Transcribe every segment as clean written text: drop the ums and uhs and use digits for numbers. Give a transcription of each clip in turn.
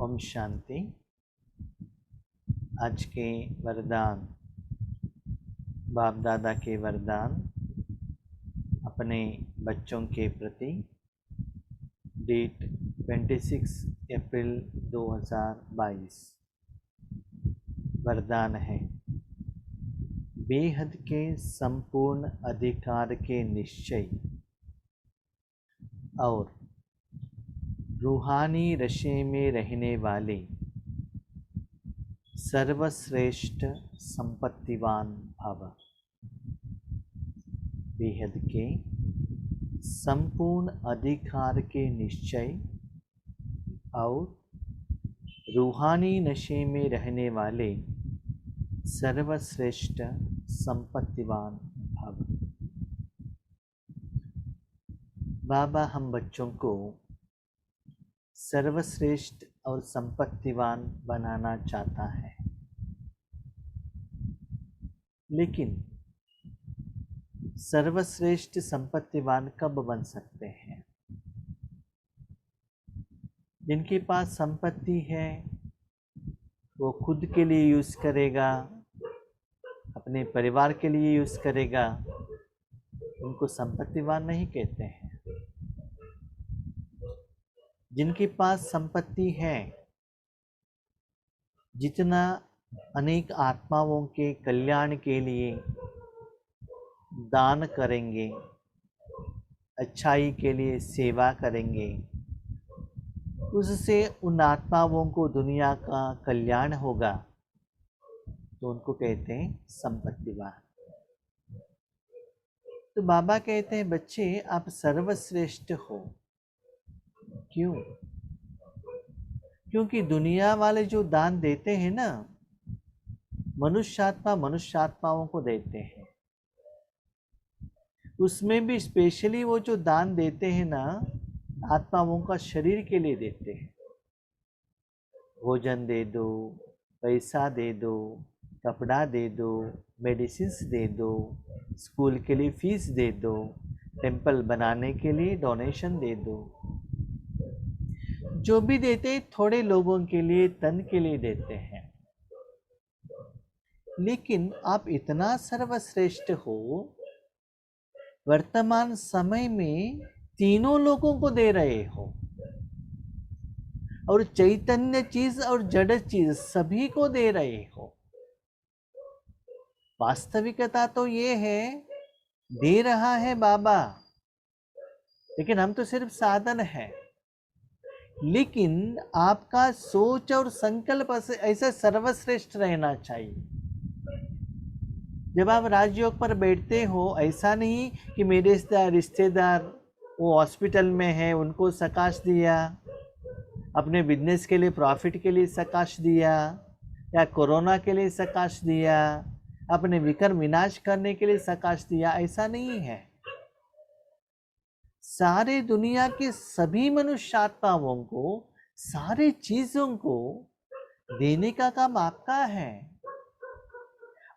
ओम शांति। आज के वरदान, बाप दादा के वरदान अपने बच्चों के प्रति। डेट 26 अप्रैल 2022। वरदान है बेहद के संपूर्ण अधिकार के निश्चय और रूहानी रशे में रहने वाले सर्वश्रेष्ठ संपत्तिवान भव। बेहद के संपूर्ण अधिकार के निश्चय और रूहानी नशे में रहने वाले सर्वश्रेष्ठ संपत्तिवान भव। बाबा हम बच्चों को सर्वश्रेष्ठ और संपत्तिवान बनाना चाहता है, लेकिन सर्वश्रेष्ठ संपत्तिवान कब बन सकते हैं? जिनके पास संपत्ति है वो खुद के लिए यूज़ करेगा, अपने परिवार के लिए यूज़ करेगा, उनको संपत्तिवान नहीं कहते हैं। जिनके पास संपत्ति है, जितना अनेक आत्माओं के कल्याण के लिए दान करेंगे, अच्छाई के लिए सेवा करेंगे, उससे उन आत्माओं को दुनिया का कल्याण होगा, तो उनको कहते हैं संपत्तिवान। तो बाबा कहते हैं बच्चे आप सर्वश्रेष्ठ हो। क्यों? क्योंकि दुनिया वाले जो दान देते हैं ना, मनुष्यात्मा मनुष्यात्माओं को देते हैं। उसमें भी स्पेशली वो जो दान देते हैं ना, आत्माओं का शरीर के लिए देते हैं। भोजन दे दो, पैसा दे दो, कपड़ा दे दो, मेडिसिन्स दे दो, स्कूल के लिए फीस दे दो, टेम्पल बनाने के लिए डोनेशन दे दो। जो भी देते थोड़े लोगों के लिए, तन के लिए देते हैं। लेकिन आप इतना सर्वश्रेष्ठ हो, वर्तमान समय में तीनों लोगों को दे रहे हो, और चैतन्य चीज और जड़ चीज सभी को दे रहे हो। वास्तविकता तो ये है, दे रहा है बाबा, लेकिन हम तो सिर्फ साधन है। लेकिन आपका सोच और संकल्प ऐसा सर्वश्रेष्ठ रहना चाहिए। जब आप राजयोग पर बैठते हो, ऐसा नहीं कि मेरे रिश्तेदार वो हॉस्पिटल में है, उनको सकाश दिया, अपने बिजनेस के लिए प्रॉफिट के लिए सकाश दिया, या कोरोना के लिए सकाश दिया, अपने विकर्म विनाश करने के लिए सकाश दिया, ऐसा नहीं है। सारे दुनिया के सभी मनुष्यात्माओं को, सारे चीजों को देने का काम आपका है।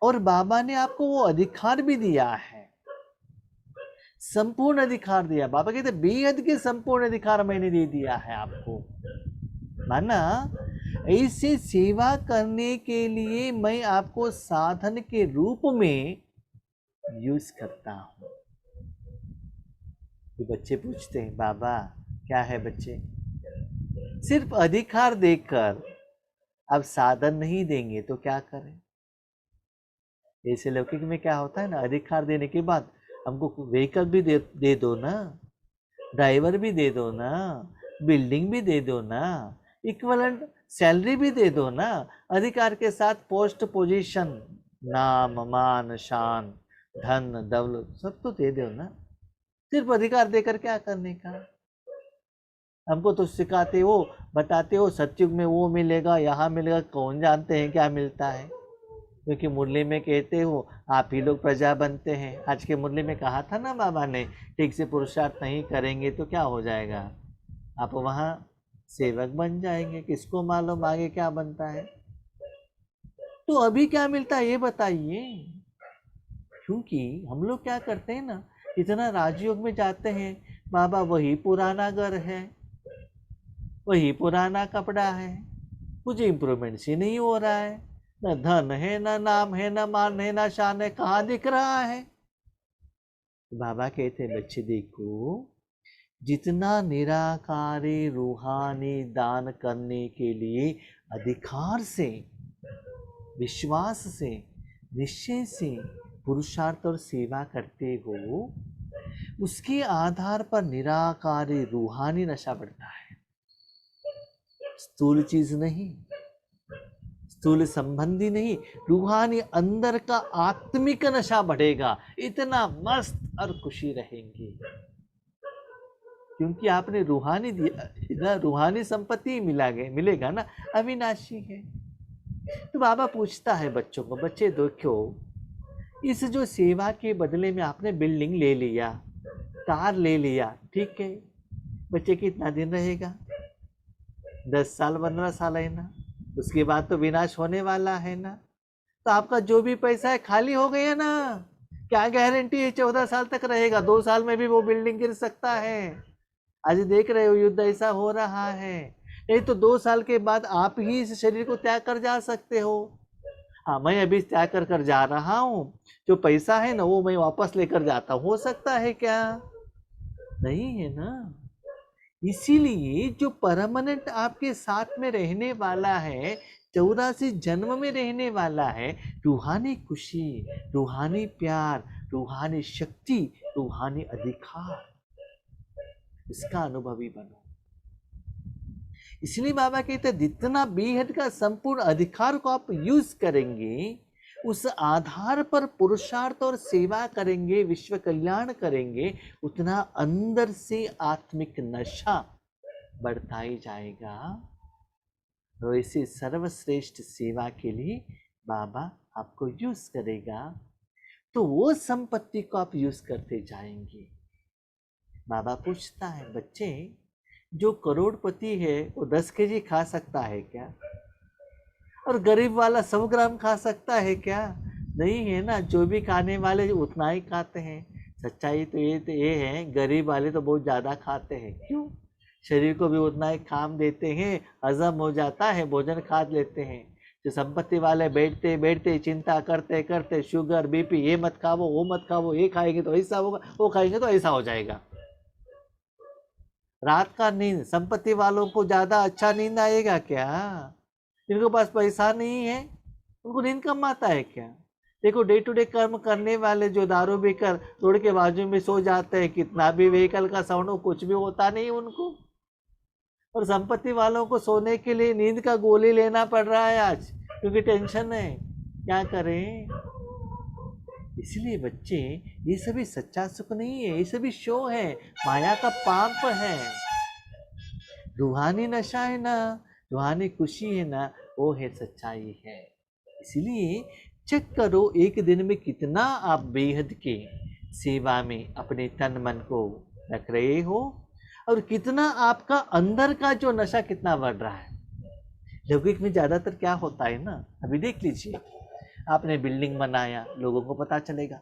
और बाबा ने आपको वो अधिकार भी दिया है, संपूर्ण अधिकार दिया। बाबा कहते बेहद के संपूर्ण अधिकार मैंने दे दिया है आपको। माना ऐसे सेवा करने के लिए मैं आपको साधन के रूप में यूज करता हूं। तो बच्चे पूछते हैं बाबा क्या है? बच्चे सिर्फ अधिकार देकर अब साधन नहीं देंगे तो क्या करें? ऐसे लौकिक में क्या होता है ना, अधिकार देने के बाद हमको व्हीकल भी दे दो ना, ड्राइवर भी दे दो ना, बिल्डिंग भी दे दो ना, इक्विवेलेंट सैलरी भी दे दो ना, अधिकार के साथ पोस्ट पोजीशन, नाम मान शान धन दौलत सब तो दे दो ना। सिर्फ अधिकार देकर क्या करने का? हमको तो सिखाते हो, बताते हो सतयुग में वो मिलेगा, यहाँ मिलेगा, कौन जानते हैं क्या मिलता है? क्योंकि मुरली में कहते हो आप ही लोग प्रजा बनते हैं। आज के मुरली में कहा था ना बाबा ने, ठीक से पुरुषार्थ नहीं करेंगे तो क्या हो जाएगा? आप वहाँ सेवक बन जाएंगे, किसको मालूम आगे क्या बनता है। तो अभी क्या मिलता है ये बताइए। क्योंकि हम लोग क्या करते हैं ना, इतना राजयोग में जाते हैं, बाबा वही पुराना घर है, वही पुराना कपड़ा है, मुझे इम्प्रूवमेंट से नहीं हो रहा है, न धन है, न नाम है, न मान है, न शान है, कहाँ दिख रहा है। बाबा कहते हैं बच्चे देखो, जितना निराकारी रूहानी दान करने के लिए अधिकार से, विश्वास से, निश्चय से पुरुषार्थ और सेवा करते हो, उसके आधार पर निराकारी रूहानी नशा बढ़ता है। स्थूल चीज नहीं, स्थूल संबंधी नहीं, रूहानी अंदर का आत्मिक नशा बढ़ेगा। इतना मस्त और खुशी रहेंगे, क्योंकि आपने रूहानी दिया, रूहानी संपत्ति मिलेगा ना, अविनाशी है। तो बाबा पूछता है बच्चों को, बच्चे देखो, इस जो सेवा के बदले में आपने बिल्डिंग ले लिया, कार ले लिया, ठीक है, बच्चे कितना दिन रहेगा? 10 साल 15 साल है ना, उसके बाद तो विनाश होने वाला है ना। तो आपका जो भी पैसा है खाली हो गया ना। क्या गारंटी है 14 साल तक रहेगा? 2 साल में भी वो बिल्डिंग गिर सकता है। आज देख रहे हो युद्ध ऐसा हो रहा है। नहीं तो 2 साल के बाद आप ही इस शरीर को त्याग कर जा सकते हो। हाँ, मैं अभी त्याग कर जा रहा हूँ, जो पैसा है ना वो मैं वापस लेकर जाता हूँ, हो सकता है क्या? नहीं है ना। इसीलिए जो परमानेंट आपके साथ में रहने वाला है, 84 जन्म में रहने वाला है, रूहानी खुशी, रूहानी प्यार, रूहानी शक्ति, रूहानी अधिकार, इसका अनुभवी बनो। इसलिए बाबा कहते हैं जितना बेहद का संपूर्ण अधिकार को आप यूज करेंगे, उस आधार पर पुरुषार्थ और सेवा करेंगे, विश्व कल्याण करेंगे, उतना अंदर से आत्मिक नशा बढ़ता ही जाएगा। तो इसे सर्वश्रेष्ठ सेवा के लिए बाबा आपको यूज करेगा, तो वो संपत्ति को आप यूज करते जाएंगे। बाबा पूछता है बच्चे, जो करोड़पति है वो 10 केजी खा सकता है क्या? और गरीब वाला 100 ग्राम खा सकता है क्या? नहीं है ना। जो भी खाने वाले उतना ही खाते हैं। सच्चाई तो ये है, गरीब वाले तो बहुत ज़्यादा खाते हैं। क्यों? शरीर को भी उतना ही काम देते हैं, हजम हो जाता है, भोजन खा लेते हैं। जो संपत्ति वाले बैठते बैठते चिंता करते करते, शुगर बीपी, ये मत खाओ वो मत खाओ, ये खाएंगे तो ऐसा होगा, वो खाएंगे तो ऐसा हो जाएगा। रात का नींद संपत्ति वालों को ज्यादा अच्छा नींद आएगा क्या? जिनके पास पैसा नहीं है उनको नींद कम आता है क्या? देखो, डे टू डे कर्म करने वाले जो दारू पीकर रोड के बाजू में सो जाते हैं, कितना भी व्हीकल का साउंड हो, कुछ भी होता नहीं उनको। और संपत्ति वालों को सोने के लिए नींद का गोली लेना पड़ रहा है आज, क्योंकि टेंशन है। क्या करें? इसलिए बच्चे, ये सभी सच्चा सुख नहीं है, ये सभी शो है, माया का पाप है। रूहानी नशा है ना, रूहानी खुशी है ना, वो है सच्चाई है। इसलिए चेक करो एक दिन में कितना आप बेहद के सेवा में अपने तन मन को रख रहे हो, और कितना आपका अंदर का जो नशा कितना बढ़ रहा है। लौकिक में ज्यादातर क्या होता है ना, अभी देख लीजिए, आपने बिल्डिंग बनाया, लोगों को पता चलेगा,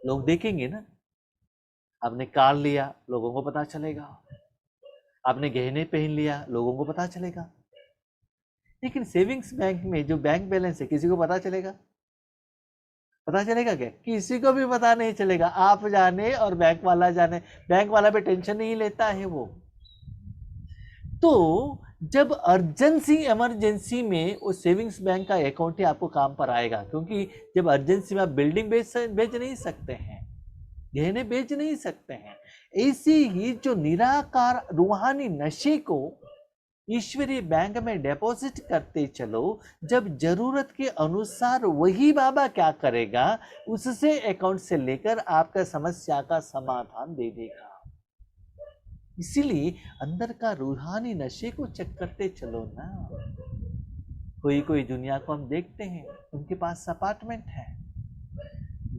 लोग देखेंगे ना। आपने कार लिया, लोगों को पता चलेगा। आपने गहने पहन लिया, लोगों को पता चलेगा। लेकिन सेविंग्स बैंक में जो बैंक बैलेंस है, किसी को पता चलेगा? पता चलेगा क्या? किसी को भी पता नहीं चलेगा। आप जाने और बैंक वाला जाने, बैंक वाला भी टेंशन नहीं लेता है वो। तो जब अर्जेंसी इमरजेंसी में वो सेविंग्स बैंक का अकाउंट ही आपको काम पर आएगा, क्योंकि जब अर्जेंसी में आप बिल्डिंग बेच नहीं सकते हैं, गहने बेच नहीं सकते हैं। ऐसे ही जो निराकार रूहानी नशे को ईश्वरीय बैंक में डिपॉजिट करते चलो, जब जरूरत के अनुसार वही बाबा क्या करेगा, उससे अकाउंट से लेकर आपका समस्या का समाधान दे देगा। इसीलिए अंदर का रूहानी नशे को चेक करते चलो ना। कोई दुनिया को हम देखते हैं, उनके पास अपार्टमेंट है,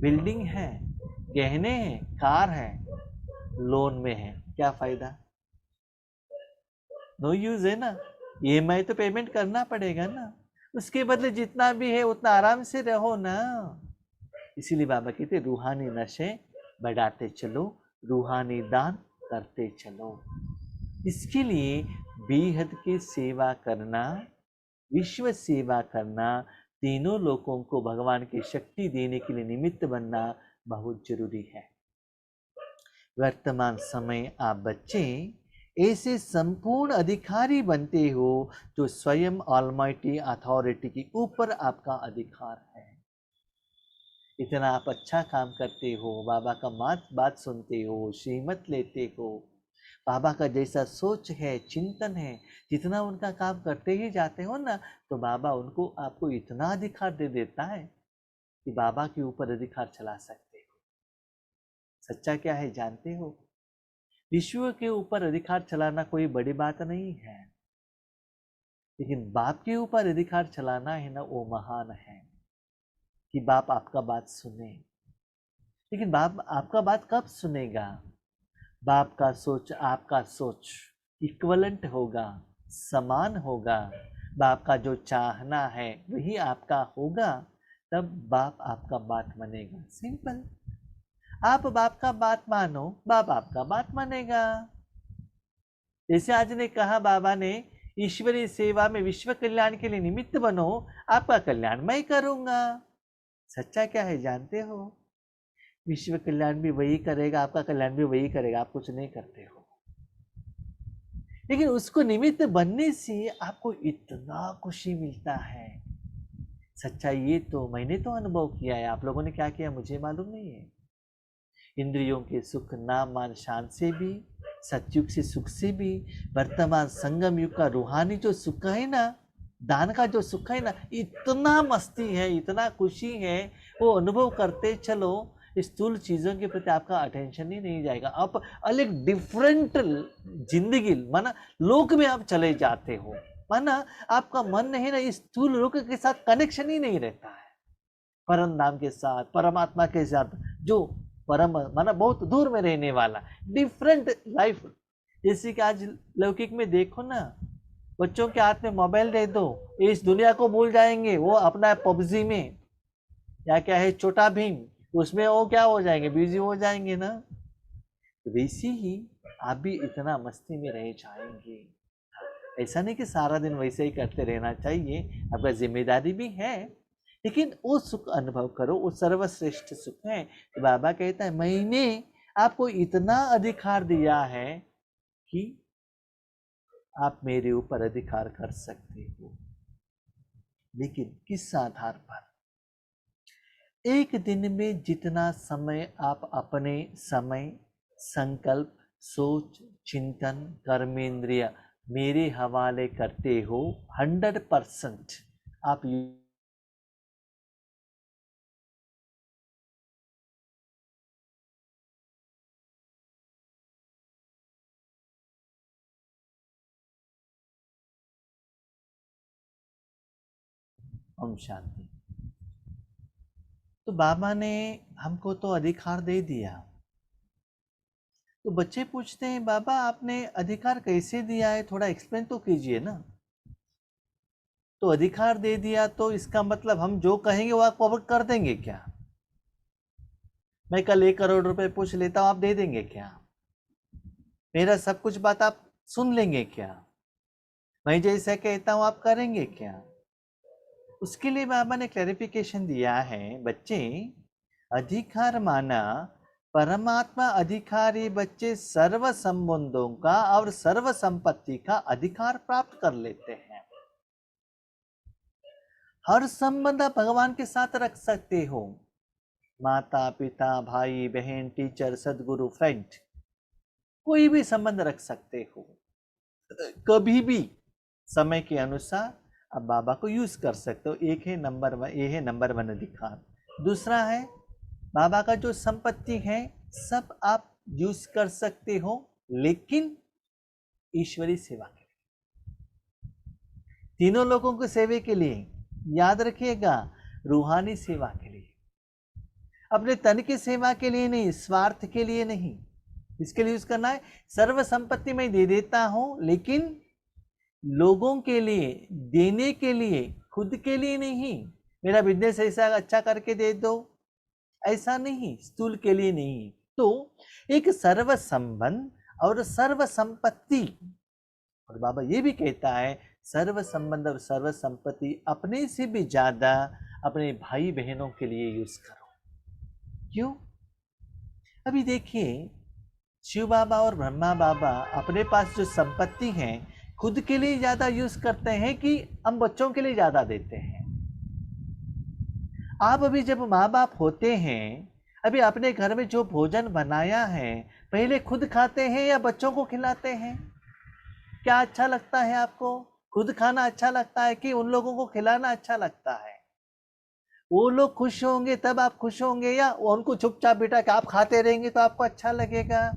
बिल्डिंग है, गहने हैं, कार है, लोन में है, क्या फायदा? नो यूज है ना। ईएमआई तो पेमेंट करना पड़ेगा ना। उसके बदले जितना भी है उतना आराम से रहो ना। इसीलिए बाबा कहते रूहानी नशे बढ़ाते चलो, रूहानी दान करते चलो। इसके लिए बेहद की सेवा करना, विश्व सेवा करना, तीनों लोगों को भगवान की शक्ति देने के लिए निमित्त बनना बहुत जरूरी है। वर्तमान समय आप बच्चे ऐसे संपूर्ण अधिकारी बनते हो जो स्वयं ऑलमाइटी अथॉरिटी के ऊपर आपका अधिकार है। इतना आप अच्छा काम करते हो, बाबा का बात सुनते हो, श्रीमत लेते हो, बाबा का जैसा सोच है, चिंतन है, जितना उनका काम करते ही जाते हो ना, तो बाबा उनको आपको इतना अधिकार दे देता है कि बाबा के ऊपर अधिकार चला सकते हो। सच्चा क्या है जानते हो? विश्व के ऊपर अधिकार चलाना कोई बड़ी बात नहीं है, लेकिन बाप के ऊपर अधिकार चलाना है ना, वो महान है कि बाप आपका बात सुने। लेकिन बाप आपका बात कब सुनेगा? बाप का सोच आपका सोच इक्वलेंट होगा, समान होगा, बाप का जो चाहना है वही आपका होगा, तब बाप आपका बात मानेगा। सिंपल। आप बाप का बात मानो, बाप आपका बात मानेगा। जैसे आज ने कहा बाबा ने, ईश्वरीय सेवा में विश्व कल्याण के लिए निमित्त बनो, आपका कल्याण मैं करूंगा। सच्चा क्या है जानते हो? विश्व कल्याण भी वही करेगा, आपका कल्याण भी वही करेगा, आप कुछ नहीं करते हो। लेकिन उसको निमित्त बनने से आपको इतना खुशी मिलता है। सच्चा ये तो मैंने तो अनुभव किया है, आप लोगों ने क्या किया मुझे मालूम नहीं है। इंद्रियों के सुख, नाम मान शान से भी, सतयुग से सुख से भी, वर्तमान संगम युग का रूहानी जो सुख है ना, दान का जो सुख है ना, इतना मस्ती है, इतना खुशी है, वो अनुभव करते चलो, स्थूल चीजों के प्रति आपका अटेंशन ही नहीं जाएगा। आप अलग डिफरेंट जिंदगी माना लोक में आप चले जाते हो, माना आपका मन नहीं ना इस स्थूल लोक के साथ कनेक्शन ही नहीं रहता है, परम धाम के साथ, परमात्मा के साथ, जो परम माना बहुत दूर में रहने वाला डिफरेंट लाइफ। जैसे कि आज लौकिक में देखो ना, बच्चों के हाथ में मोबाइल दे दो, इस दुनिया को भूल जाएंगे, वो अपना पबजी में या क्या है छोटा भीम, उसमें वो क्या हो जाएंगे, बिजी हो जाएंगे ना। वैसे ही आप भी इतना मस्ती में रह जाएंगे। ऐसा नहीं कि सारा दिन वैसे ही करते रहना चाहिए, आपका जिम्मेदारी भी है, लेकिन वो सुख अनुभव करो, वो सर्वश्रेष्ठ सुख है। तो बाबा कहता है मैंने आपको इतना अधिकार दिया है कि आप मेरे ऊपर अधिकार कर सकते हो, लेकिन किस आधार पर? एक दिन में जितना समय आप अपने समय, संकल्प, सोच, चिंतन, कर्मेंद्रिय मेरे हवाले करते हो, 100% आप ओम शांति। तो बाबा ने हमको तो अधिकार दे दिया, तो बच्चे पूछते हैं बाबा आपने अधिकार कैसे दिया है, थोड़ा एक्सप्लेन तो कीजिए ना। तो अधिकार दे दिया तो इसका मतलब हम जो कहेंगे वो आप कर देंगे क्या? मैं कल 1 करोड़ रुपए पूछ लेता हूं, आप दे देंगे क्या? मेरा सब कुछ बात आप सुन लेंगे क्या? मैं जैसा कहता हूं आप करेंगे क्या? उसके लिए बाबा ने क्लैरिफिकेशन दिया है, बच्चे अधिकार माना परमात्मा अधिकारी बच्चे सर्व संबंधों का और सर्व संपत्ति का अधिकार प्राप्त कर लेते हैं। हर संबंध आप भगवान के साथ रख सकते हो, माता पिता, भाई बहन, टीचर, सदगुरु, फ्रेंड, कोई भी संबंध रख सकते हो, कभी भी समय के अनुसार आप बाबा को यूज कर सकते हो। एक है नंबर वन, ये है नंबर 1 अधिकार। दूसरा है बाबा का जो संपत्ति है सब आप यूज कर सकते हो, लेकिन ईश्वरी सेवा के लिए, तीनों लोगों को सेवे के लिए, याद रखिएगा, रूहानी सेवा के लिए, अपने तन की सेवा के लिए नहीं, स्वार्थ के लिए नहीं, इसके लिए यूज करना है। सर्व संपत्ति मैं दे देता हूं, लेकिन लोगों के लिए, देने के लिए, खुद के लिए नहीं। मेरा बिजनेस ऐसा अच्छा करके दे दो, ऐसा नहीं, स्थूल के लिए नहीं। तो एक सर्व संबंध और सर्व संपत्ति और बाबा ये भी कहता है सर्व संबंध और सर्व संपत्ति अपने से भी ज्यादा अपने भाई बहनों के लिए यूज करो। क्यों? अभी देखिए, शिव बाबा और ब्रह्मा बाबा अपने पास जो संपत्ति है खुद के लिए ज्यादा यूज करते हैं कि हम बच्चों के लिए ज्यादा देते हैं? आप अभी जब माँ बाप होते हैं, अभी अपने घर में जो भोजन बनाया है पहले खुद खाते हैं या बच्चों को खिलाते हैं? क्या अच्छा लगता है आपको? खुद खाना अच्छा लगता है कि उन लोगों को खिलाना अच्छा लगता है? वो लोग खुश होंगे तब आप खुश होंगे, या उनको चुपचाप बिठा के आप खाते रहेंगे तो आपको अच्छा लगेगा?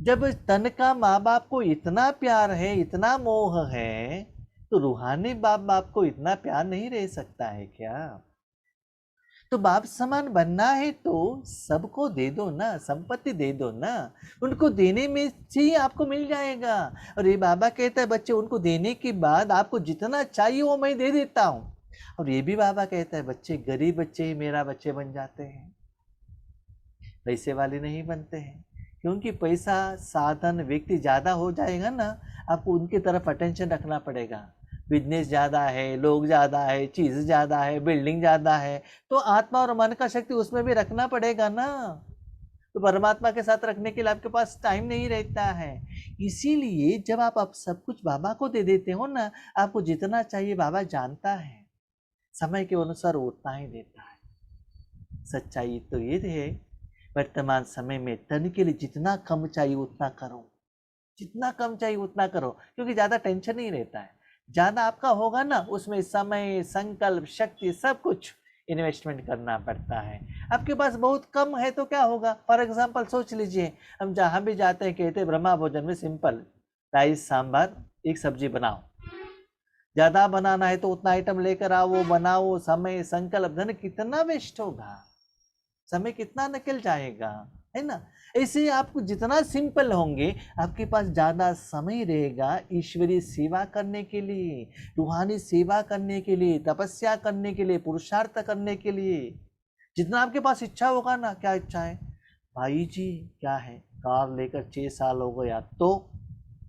जब तन का माँ बाप को इतना प्यार है, इतना मोह है, तो रूहानी बाप को इतना प्यार नहीं रह सकता है क्या? तो बाप समान बनना है तो सबको दे दो ना, संपत्ति दे दो ना, उनको देने में से ही आपको मिल जाएगा। और ये बाबा कहता है बच्चे उनको देने के बाद आपको जितना चाहिए वो मैं दे देता हूँ। और ये भी बाबा कहता है बच्चे गरीब बच्चे ही मेरा बच्चे बन जाते हैं, पैसे वाले नहीं बनते हैं। क्योंकि पैसा साधन व्यक्ति ज़्यादा हो जाएगा ना, आपको उनकी तरफ अटेंशन रखना पड़ेगा। बिजनेस ज़्यादा है, लोग ज़्यादा है, चीज़ ज़्यादा है, बिल्डिंग ज़्यादा है, तो आत्मा और मन का शक्ति उसमें भी रखना पड़ेगा ना। तो परमात्मा के साथ रखने के लिए आपके पास टाइम नहीं रहता है। इसीलिए जब आप सब कुछ बाबा को दे देते हो ना, आपको जितना चाहिए बाबा जानता है, समय के अनुसार उतना ही देता है। सच्चाई तो ये है, वर्तमान समय में तन के लिए जितना कम चाहिए उतना करो, जितना कम चाहिए उतना करो, क्योंकि ज़्यादा टेंशन नहीं रहता है। ज़्यादा आपका होगा ना, उसमें समय, संकल्प, शक्ति सब कुछ इन्वेस्टमेंट करना पड़ता है। आपके पास बहुत कम है तो क्या होगा? फॉर एग्जांपल सोच लीजिए, हम जहाँ भी जाते हैं कहते हैं ब्रह्मा भोजन में सिंपल राइस सांभर एक सब्जी बनाओ। ज़्यादा बनाना है तो उतना आइटम लेकर आओ, वो बनाओ, समय, संकल्प, धन कितना वेस्ट होगा, समय कितना निकल जाएगा, है ना? ऐसे ही आपको जितना सिंपल होंगे आपके पास ज़्यादा समय रहेगा ईश्वरीय सेवा करने के लिए, रूहानी सेवा करने के लिए, तपस्या करने के लिए, पुरुषार्थ करने के लिए। जितना आपके पास इच्छा होगा ना, क्या इच्छा है भाई जी? क्या है, कार लेकर 6 साल हो गया, तो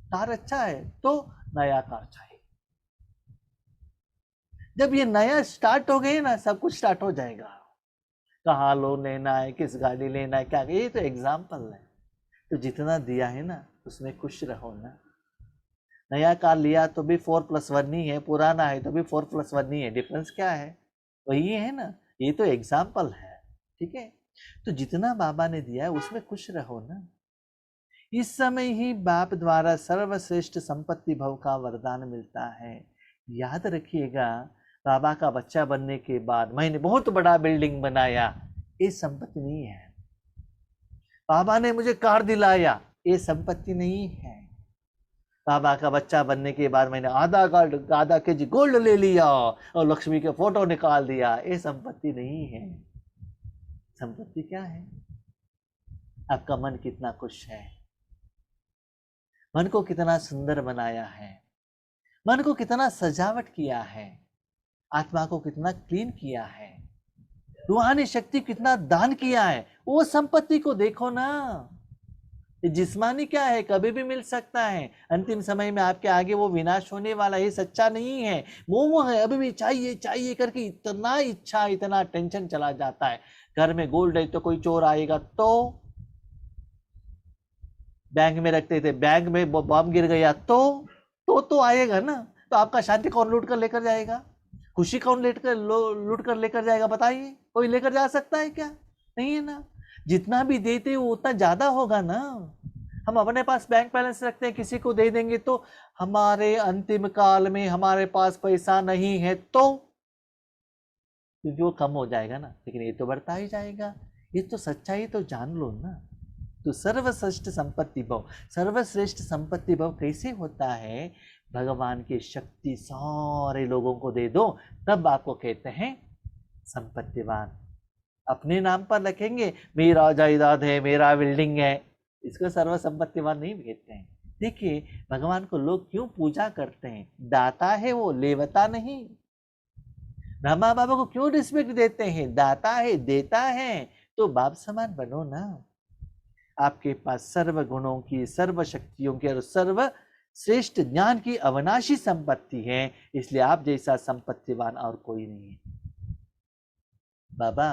कार अच्छा है तो नया कार चाहिए। जब ये नया स्टार्ट हो गए ना, सब कुछ स्टार्ट हो जाएगा। कहाँ लोन लेना है, किस गाड़ी लेना है, क्या, ये तो एग्जाम्पल है। तो जितना दिया है ना उसमें खुश रहो ना। नया कार लिया तो भी 4+1 ही है, पुराना है तो भी 4+1 ही है, डिफरेंस क्या है? वही है ना। ये तो एग्जाम्पल है, ठीक है? तो जितना बाबा ने दिया है उसमें खुश रहो ना। इस समय ही बाप द्वारा सर्वश्रेष्ठ संपत्ति भव का वरदान मिलता है। याद रखिएगा, बाबा का बच्चा बनने के बाद मैंने बहुत बड़ा बिल्डिंग बनाया, ये संपत्ति नहीं है। बाबा ने मुझे कार दिलाया, ये संपत्ति नहीं है। बाबा का बच्चा बनने के बाद मैंने आधा केजी गोल्ड ले लिया और लक्ष्मी के फोटो निकाल दिया, ये संपत्ति नहीं है। संपत्ति क्या है? आपका मन कितना खुश है, मन को कितना सुंदर बनाया है, मन को कितना सजावट किया है, आत्मा को कितना क्लीन किया है, रूहानी शक्ति कितना दान किया है, वो संपत्ति को देखो ना। जिस्मानी क्या है, कभी भी मिल सकता है, अंतिम समय में आपके आगे वो विनाश होने वाला है, सच्चा नहीं है। मोह है, अभी भी चाहिए चाहिए करके इतना इच्छा, इतना टेंशन चला जाता है। घर में गोल्ड है तो कोई चोर आएगा, तो बैंक में रखते थे, बैंक में बम गिर गया तो आएगा ना। तो आपका शांति कौन लूट कर लेकर जाएगा? खुशी कौन लूट कर लेकर जाएगा? बताइए, कोई लेकर जा सकता है क्या? नहीं है ना। जितना भी देते वो उतना ज्यादा होगा ना। हम अपने पास बैंक बैलेंस रखते हैं, किसी को दे देंगे तो हमारे अंतिम काल में हमारे पास पैसा नहीं है तो, क्योंकि वो कम हो जाएगा ना, लेकिन ये तो बढ़ता ही जाएगा। ये तो सच्चाई तो जान लो ना। तो सर्वश्रेष्ठ संपत्ति भाव, सर्वश्रेष्ठ संपत्ति भाव कैसे होता है? भगवान की शक्ति सारे लोगों को दे दो, तब आपको कहते हैं संपत्तिवान। अपने नाम पर रखेंगे, मेरा जायदाद है, मेरा बिल्डिंग है, इसको सर्व संपत्तिवान नहीं कहते हैं। देखिए भगवान को लोग क्यों पूजा करते हैं? दाता है वो, लेवता नहीं। ब्रह्मा बाबा को क्यों रिस्पेक्ट देते हैं? दाता है, देता है। तो बाप समान बनो ना। आपके पास सर्व गुणों की, सर्व शक्तियों की और सर्व श्रेष्ठ ज्ञान की अविनाशी संपत्ति है, इसलिए आप जैसा संपत्तिवान और कोई नहीं है। बाबा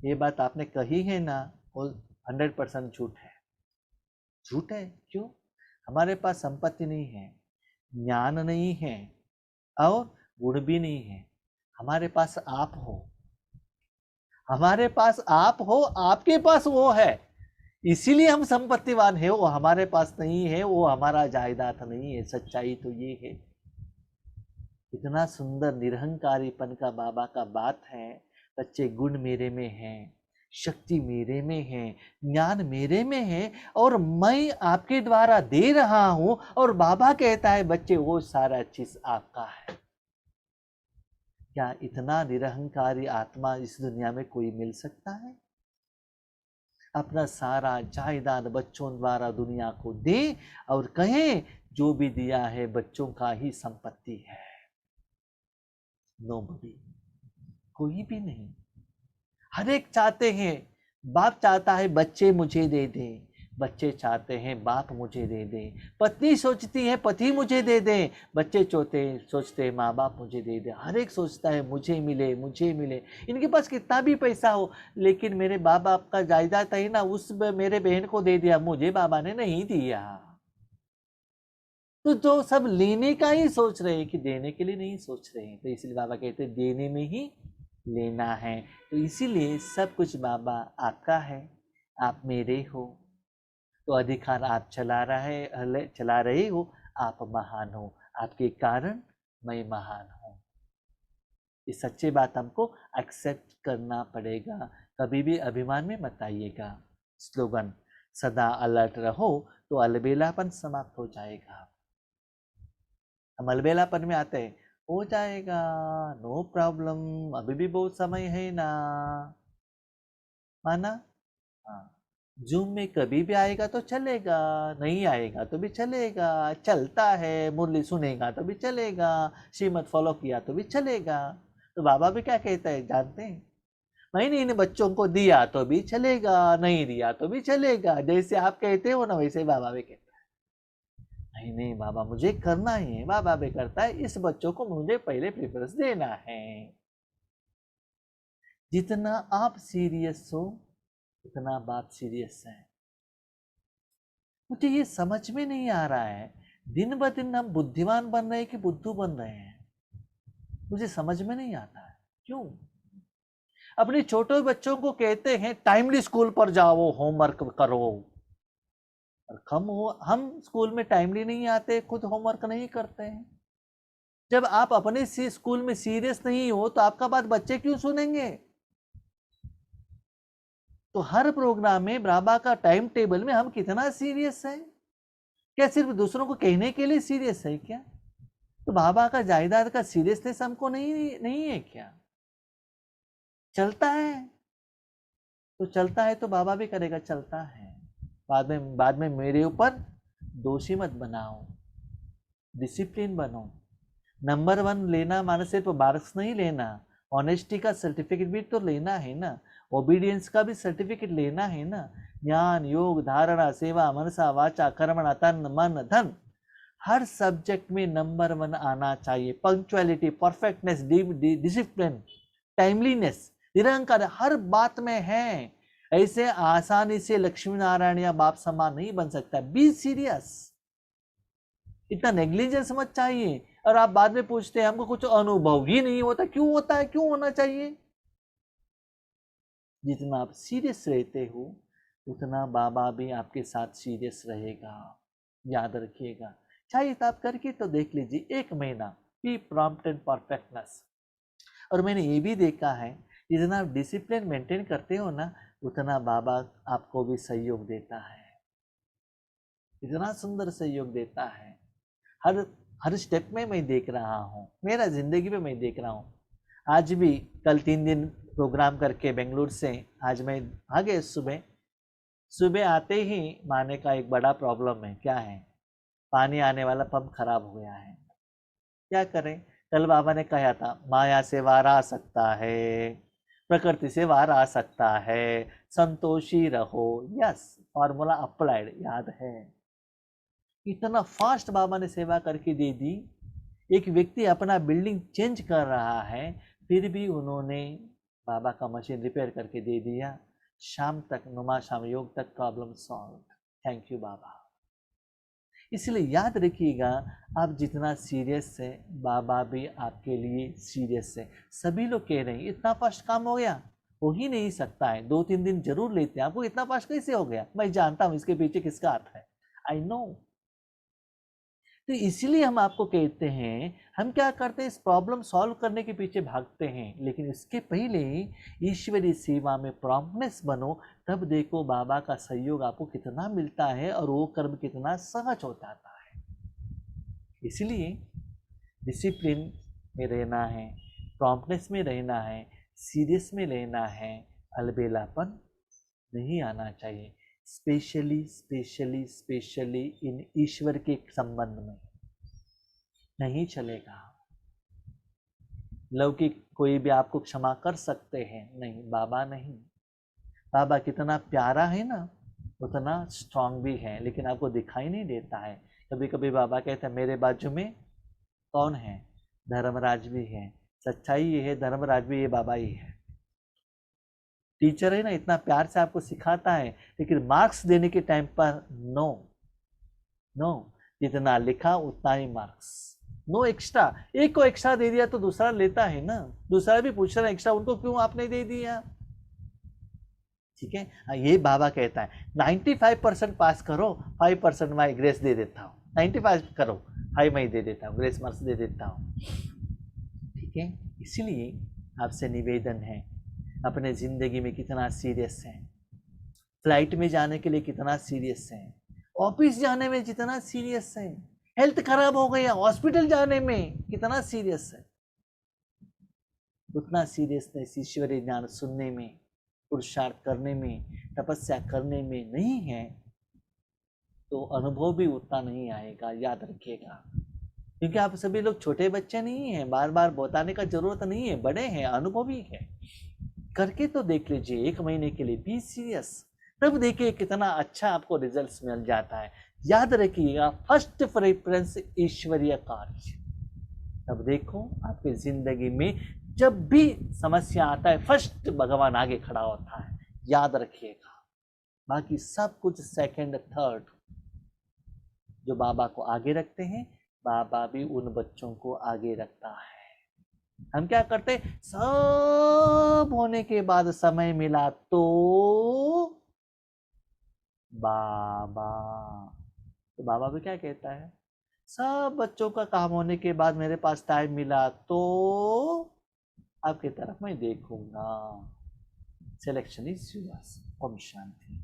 ये बात आपने कही है ना, वो 100% झूठ है। झूठ है क्यों? हमारे पास संपत्ति नहीं है, ज्ञान नहीं है और गुण भी नहीं है। हमारे पास आप हो, हमारे पास आप हो, आपके पास वो है, इसीलिए हम संपत्तिवान है। वो हमारे पास नहीं है, वो हमारा जायदाद नहीं है। सच्चाई तो ये है। इतना सुंदर निरहंकारीपन का बाबा का बात है। बच्चे गुण मेरे में है, शक्ति मेरे में है, ज्ञान मेरे में है और मैं आपके द्वारा दे रहा हूं। और बाबा कहता है बच्चे वो सारा चीज आपका है। क्या इतना निरहंकारी आत्मा इस दुनिया में कोई मिल सकता है? अपना सारा जायदाद बच्चों द्वारा दुनिया को दे और कहे जो भी दिया है बच्चों का ही संपत्ति है। नोबडी, कोई भी नहीं। हर एक चाहते हैं, बाप चाहता है बच्चे मुझे दे दे, बच्चे चाहते हैं बाप मुझे दे दे, पत्नी सोचती है पति मुझे दे दे, बच्चे सोचते हैं माँ बाप मुझे दे दे। हर एक सोचता है मुझे मिले मुझे मिले। इनके पास कितना भी पैसा हो, लेकिन मेरे बाप बाप का जायदाद है ना, उस मेरे बहन को दे दिया, मुझे बाबा ने नहीं दिया। तो जो सब लेने का ही सोच रहे हैं कि देने के लिए नहीं सोच रहे हैं। तो इसलिए बाबा कहते हैं देने में ही लेना है। तो इसीलिए सब कुछ बाबा आपका है, आप मेरे हो। तो अधिकार आप चला रहे हो, आप महान हो, आपके कारण मैं महान हूँ। इस सच्ची बात हमको एक्सेप्ट करना पड़ेगा। कभी भी अभिमान में मत आइएगा। स्लोगन सदा अलर्ट रहो तो अलबेलापन समाप्त हो जाएगा। हम अलबेलापन में आते हैं, हो जाएगा, नो प्रॉब्लम, अभी भी बहुत समय है ना, माना। हाँ, जूम में कभी भी आएगा तो चलेगा, नहीं आएगा तो भी चलेगा, चलता है। मुरली सुनेगा तो भी चलेगा, श्रीमत फॉलो किया तो भी चलेगा। तो बाबा भी क्या कहता है जानते हैं? मैंने इन बच्चों को दिया तो भी चलेगा, नहीं दिया तो भी चलेगा। जैसे आप कहते हो ना, वैसे बाबा भी कहते नहीं नहीं बाबा मुझे करना ही है। बाबा भी करता है, इस बच्चों को मुझे पहले प्रेफरेंस देना है। जितना आप सीरियस हो उतना बाप सीरियस है। मुझे ये समझ में नहीं आ रहा है, दिन ब दिन हम बुद्धिमान बन रहे हैं कि बुद्धू बन रहे हैं? मुझे समझ में नहीं आता है क्यों। अपने छोटे बच्चों को कहते हैं टाइमली स्कूल पर जाओ, होमवर्क करो, और हम स्कूल में टाइमली नहीं आते, खुद होमवर्क नहीं करते हैं। जब आप अपने स्कूल में सीरियस नहीं हो तो आपका बात बच्चे क्यों सुनेंगे? तो हर प्रोग्राम में बाबा का टाइम टेबल में हम कितना सीरियस है? क्या सिर्फ दूसरों को कहने के लिए सीरियस है क्या? तो बाबा का जायदाद का सीरियसनेस हमको नहीं है क्या? चलता है तो चलता है, तो बाबा भी करेगा, चलता है। बाद में मेरे ऊपर दोषी मत बनाओ, डिसिप्लिन बनो। नंबर 1 लेना माने सिर्फ मार्क्स नहीं लेना, ऑनेस्टी का सर्टिफिकेट भी तो लेना है ना, ओबीडियंस का भी सर्टिफिकेट लेना है ना। ज्ञान योग धारणा सेवा मनसा वाचा कर्मणा तन मन धन, हर सब्जेक्ट में नंबर 1 आना चाहिए। पंक्चुअलिटी, परफेक्टनेस, डिसिप्लिन, टाइमलीनेस, निरंकार हर बात में है। ऐसे आसानी से लक्ष्मी नारायण या बाप समान नहीं बन सकता। बी सीरियस, इतना नेग्लिजेंस मत चाहिए। और आप बाद में पूछते हैं हमको कुछ अनुभव ही नहीं होता, क्यों होता है, क्यों होना चाहिए? जितना आप सीरियस रहते हो उतना बाबा भी आपके साथ सीरियस रहेगा, याद रखिएगा। चाहिए तो आप करके तो देख लीजिए, 1 महीना, बी प्रॉम्प्ट एंड परफेक्टनेस। और मैंने ये भी देखा है, जितना आप डिसिप्लिन मेंटेन करते हो ना, उतना बाबा आपको भी सहयोग देता है, इतना सुंदर सहयोग देता है। हर हर स्टेप में मैं देख रहा हूँ, मेरा जिंदगी में मैं देख रहा हूँ। आज भी कल 3 दिन प्रोग्राम करके बेंगलुरु से आज मैं आ गए। सुबह आते ही माने का एक बड़ा प्रॉब्लम है। क्या है? पानी आने वाला पंप खराब हो गया है। क्या करें? कल बाबा ने कहा था माया से वार आ सकता है, प्रकृति से वार आ सकता है, संतोषी रहो। यस, फॉर्मूला अप्लाइड, याद है। इतना फास्ट बाबा ने सेवा करके दे दी। एक व्यक्ति अपना बिल्डिंग चेंज कर रहा है, फिर भी उन्होंने बाबा का मशीन रिपेयर करके दे दिया। शाम तक, नुमा शाम योग तक प्रॉब्लम सॉल्व। थैंक यू बाबा। इसलिए याद रखिएगा, आप जितना सीरियस है, बाबा भी आपके लिए सीरियस है। सभी लोग कह रहे हैं इतना फास्ट काम हो गया, हो ही नहीं सकता है, 2-3 दिन जरूर लेते हैं। आपको इतना फास्ट कैसे हो गया? मैं जानता हूं इसके पीछे किसका हाथ है, आई नो। तो इसीलिए हम आपको कहते हैं, हम क्या करते हैं, इस प्रॉब्लम सॉल्व करने के पीछे भागते हैं, लेकिन इसके पहले ईश्वरीय सेवा में प्रॉम्प्टनेस बनो, तब देखो बाबा का सहयोग आपको कितना मिलता है और वो कर्म कितना सहज हो जाता है। इसलिए डिसिप्लिन में रहना है, प्रॉम्प्टनेस में रहना है, सीरियस में रहना है, अलबेलापन नहीं आना चाहिए। स्पेशली इन ईश्वर के संबंध में नहीं चलेगा। लौकिक कोई भी आपको क्षमा कर सकते हैं, नहीं, बाबा नहीं। बाबा कितना प्यारा है ना, उतना स्ट्रांग भी है, लेकिन आपको दिखाई नहीं देता है। कभी कभी बाबा कहते हैं मेरे बाजू में कौन है? धर्मराज भी है। सच्चाई ये है, धर्मराज भी ये बाबा ही है। टीचर है ना, इतना प्यार से आपको सिखाता है, लेकिन मार्क्स देने के टाइम पर नो, जितना लिखा उतना ही मार्क्स, नो एक्स्ट्रा। एक को एक्स्ट्रा दे दिया तो दूसरा लेता है ना, दूसरा भी पूछ रहा है एक्स्ट्रा, उनको क्यों आपने दे दिया? ठीक है, ये बाबा कहता है 95% पास करो, 5% मैं ग्रेस दे देता हूँ। 95 करो, 5 मैं दे देता हूँ, ग्रेस मार्क्स दे देता हूँ। ठीक है, इसलिए आपसे निवेदन है, अपने जिंदगी में कितना सीरियस है, फ्लाइट में जाने के लिए कितना सीरियस है, ऑफिस जाने में जितना सीरियस है, हेल्थ खराब हो गया हॉस्पिटल जाने में कितना सीरियस है, उतना सीरियसनेस ईश्वरीय ज्ञान सुनने में, पुरुषार्थ करने में, तपस्या करने में नहीं है, तो अनुभव भी उतना नहीं आएगा। याद रखिएगा, क्योंकि आप सभी लोग छोटे बच्चे नहीं हैं, बार बार बताने का जरूरत नहीं है, बड़े हैं, अनुभवी है। करके तो देख लीजिए 1 महीने के लिए, बी सीरियस, तब देखिए कितना अच्छा आपको रिजल्ट्स मिल जाता है। याद रखिएगा, फर्स्ट प्रेफरेंस ईश्वरीय कार्य। तब देखो आपकी जिंदगी में जब भी समस्या आता है, फर्स्ट भगवान आगे खड़ा होता है। याद रखिएगा, बाकी सब कुछ सेकंड थर्ड। जो बाबा को आगे रखते हैं, बाबा भी उन बच्चों को आगे रखता है। हम क्या करते, सब होने के बाद समय मिला तो बाबा, तो बाबा भी क्या कहता है, सब बच्चों का काम होने के बाद मेरे पास टाइम मिला तो आपकी तरफ मैं देखूंगा। Selection is yours. ओम शांति।